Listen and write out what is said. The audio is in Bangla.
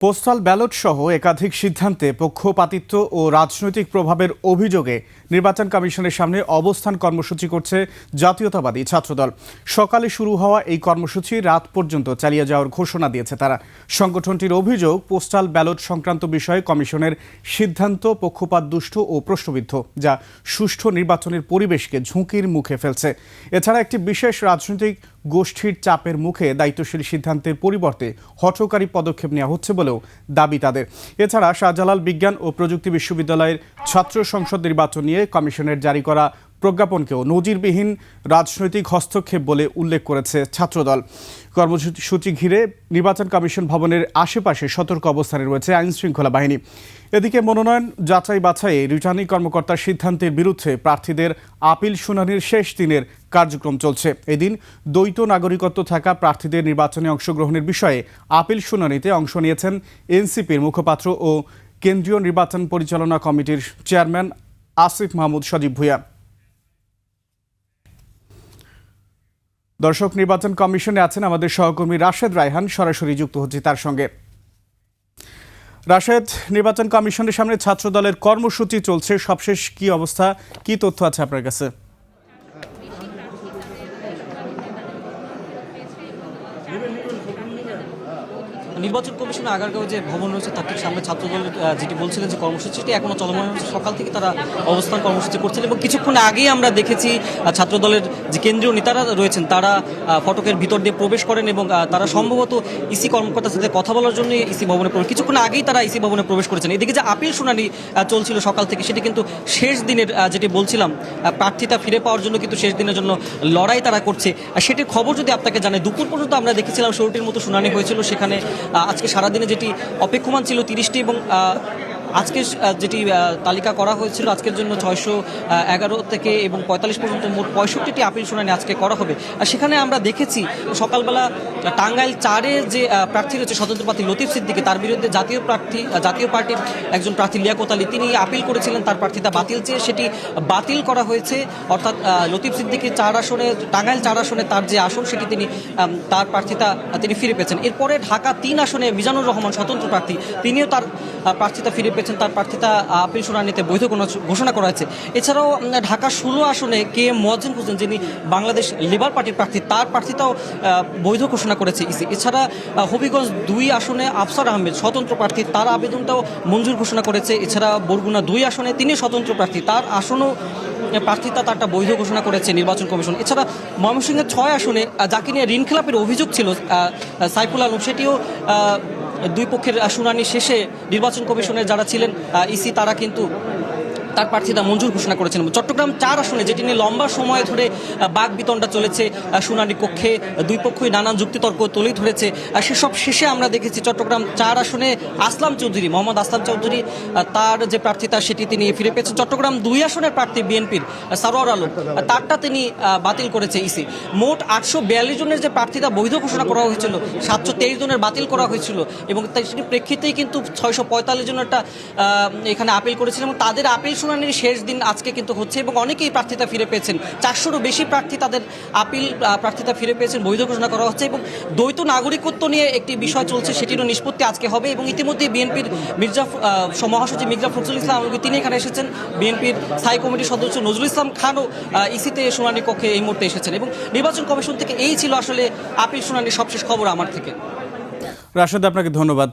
পোস্টাল ব্যালট সহ একাধিক সিদ্ধান্তে পক্ষপাতিত্ব ও রাজনৈতিক প্রভাবের অভিযোগে নির্বাচন কমিশনের সামনে অবস্থান কর্মসূচি করছে জাতীয়তাবাদী ছাত্রদল। সকালে শুরু হওয়া এই কর্মসূচি রাত পর্যন্ত চালিয়ে যাওয়ার ঘোষণা দিয়েছে তারা। সংগঠনটির অভিযোগ, পোস্টাল ব্যালট সংক্রান্ত বিষয়ে কমিশনের সিদ্ধান্ত পক্ষপাতদুষ্ট ও প্রশ্নবিদ্ধ, যা সুষ্ঠু নির্বাচনের পরিবেশকে ঝুঁকির মুখে ফেলছে। এছাড়া একটি বিশেষ রাজনৈতিক গোষ্ঠীর চাপের মুখে দায়িত্বশীল সিদ্ধান্তের পরিবর্তে হঠকারী পদক্ষেপ নেওয়া হচ্ছে বলেও দাবি তাদের। এছাড়া শাহজালাল বিজ্ঞান ও প্রযুক্তি বিশ্ববিদ্যালয়ের ছাত্র সংসদ নির্বাচন নিয়ে কমিশনের জারি করা প্রজ্ঞাপনকেও নজিরবিহীন রাজনৈতিক হস্তক্ষেপ বলে উল্লেখ করেছে ছাত্রদল। কর্মসূচি ঘিরে নির্বাচন কমিশন ভবনের আশেপাশে সতর্ক অবস্থানে রয়েছে আইনশৃঙ্খলা বাহিনী। এদিকে মনোনয়ন যাচাই বাছাইয়ে রিটার্নিং কর্মকর্তার সিদ্ধান্তের বিরুদ্ধে প্রার্থীদের আপিল শুনানির শেষ দিনের কার্যক্রম চলছে। এদিন দ্বৈত নাগরিকত্ব থাকা প্রার্থীদের নির্বাচনে অংশগ্রহণের বিষয়ে আপিল শুনানিতে অংশ নিয়েছেন এনসিপির মুখপাত্র ও কেন্দ্রীয় নির্বাচন পরিচালনা কমিটির চেয়ারম্যান আসিফ মাহমুদ সজীব ভূঁইয়া। দর্শক, নির্বাচন কমিশনে আছেন আমাদের সহকর্মী রাশেদ রায়হান, সরাসরি যুক্ত হচ্ছে তার সঙ্গে। রাশেদ, নির্বাচন কমিশনের সামনে ছাত্রদলের কর্মসূচি চলছে, সবশেষ কি অবস্থা, কি তথ্য আছে আপনার কাছে? নির্বাচন কমিশনের আগারগাঁও যে ভবন রয়েছে তার ঠিক সামনে ছাত্রদলের যেটি বলছিলেন যে কর্মসূচিটি এখনো চলমান রয়েছে। সকাল থেকে তারা অবস্থান কর্মসূচি করছেন এবং কিছুক্ষণ আগেই আমরা দেখেছি ছাত্রদলের যে কেন্দ্রীয় নেতারা রয়েছেন তারা ফটকের ভিতর দিয়ে প্রবেশ করেন এবং তারা সম্ভবত ইসি কর্মকর্তার সাথে কথা বলার জন্য ইসি ভবনে কিছুক্ষণ আগেই তারা ইসি ভবনে প্রবেশ করেছেন। এদিকে যে আপিল শুনানি চলছিল সকাল থেকে, সেটি কিন্তু শেষ দিনের, যেটি বলছিলাম প্রার্থিতা ফিরে পাওয়ার জন্য কিন্তু শেষ দিনের জন্য লড়াই তারা করছে। সেটির খবর যদি আপনাকে জানাই, দুপুর পর্যন্ত আমরা দেখেছিলাম 16টির মতো শুনানি হয়েছিল। সেখানে আজকে সারাদিনে যেটি অপেক্ষমান ছিল 30টি এবং আজকে যেটি তালিকা করা হয়েছিল আজকের জন্য 611 থেকে এবং 45 পর্যন্ত মোট 65টি আপিল শুনানি আজকে করা হবে। আর সেখানে আমরা দেখেছি সকালবেলা টাঙ্গাইল 4-এর যে প্রার্থী রয়েছে স্বতন্ত্র প্রার্থী লতিফ সিদ্দিকী, তার বিরুদ্ধে জাতীয় পার্টির একজন প্রার্থী লিয়াকত আলী, তিনি আপিল করেছিলেন তার প্রার্থিতা বাতিল চেয়ে, সেটি বাতিল করা হয়েছে। অর্থাৎ লতিফ সিদ্দিকী 4 আসনে, টাঙ্গাইল 4 আসনে তার যে আসন সেটি তার প্রার্থিতা তিনি ফিরে পেয়েছেন। এরপরে ঢাকা 3 আসনে মিজানুর রহমান স্বতন্ত্র প্রার্থী, তিনিও তার প্রার্থিতা ফিরে পেয়েছেন, তার প্রার্থিতা আপিল শুনানিতে বৈধ ঘোষণা করা হয়েছে। এছাড়াও ঢাকা 16 আসনে কে এম মোয়াজ্জেম হোসেন, যিনি বাংলাদেশ লেবার পার্টির প্রার্থী, তার প্রার্থিতাও বৈধ ঘোষণা করেছে ইসি। এছাড়া হবিগঞ্জ 2 আসনে আফসার আহমেদ স্বতন্ত্র প্রার্থী, তার আবেদনটাও মঞ্জুর ঘোষণা করেছে। এছাড়া বরগুনা 2 আসনে তিনি স্বতন্ত্র প্রার্থী, তার আসনও প্রার্থিতা তারটা বৈধ ঘোষণা করেছে নির্বাচন কমিশন। এছাড়া ময়মনসিংহের 6 আসনে যাকে নিয়ে ঋণ খেলাপের অভিযোগ ছিল সাইফুল আলম, সেটিও দুই পক্ষের শুনানি শেষে নির্বাচন কমিশনের যারা ছিলেন ইসি, তারা কিন্তু তার প্রার্থিতা মঞ্জুর ঘোষণা করেছেন। চট্টগ্রাম 4 আসনে যেটি নিয়ে লম্বা সময় ধরে বাক বিতণ্ডা চলেছে শুনানি কক্ষে, দুই পক্ষই নানান যুক্তিতর্ক তুলে ধরেছে। সেসব শেষে আমরা দেখেছি চট্টগ্রাম 4 আসনে মোহাম্মদ আসলাম চৌধুরী তার যে প্রার্থিতা সেটি তিনি ফিরে পেয়েছেন। চট্টগ্রাম 2 আসনের প্রার্থী বিএনপির সারোয়ার আলম, তারটা তিনি বাতিল করেছে ইসি। মোট 842 জনের যে প্রার্থিতা বৈধ ঘোষণা করা হয়েছিল, 723 জনের বাতিল করা হয়েছিল এবং সেটি প্রেক্ষিতেই কিন্তু 645 জনেরটা এখানে আপিল করেছিলেন এবং তাদের আপিল শুনানির শেষ দিন আজকে কিন্তু হচ্ছে এবং অনেকেই প্রার্থিতা ফিরে পেয়েছেন। 400-রও বেশি প্রার্থী তাদের প্রার্থিতা ফিরে পেয়েছেন, বৈধ ঘোষণা করা হচ্ছে এবং দ্বৈত নাগরিকত্ব নিয়ে একটি বিষয় চলছে, সেটিরও নিষ্পত্তি আজকে হবে। এবং ইতিমধ্যে বিএনপির মহাসচিব মির্জা ফখরুল ইসলাম তিনি এখানে এসেছেন, বিএনপির স্থায়ী কমিটির সদস্য নজরুল ইসলাম খানও ইসিতে শুনানি কক্ষে এই মুহূর্তে এসেছেন। এবং নির্বাচন কমিশন থেকে এই ছিল আসলে আপিল শুনানির সবশেষ খবর আমার থেকে। রাশেদ, আপনাকে ধন্যবাদ।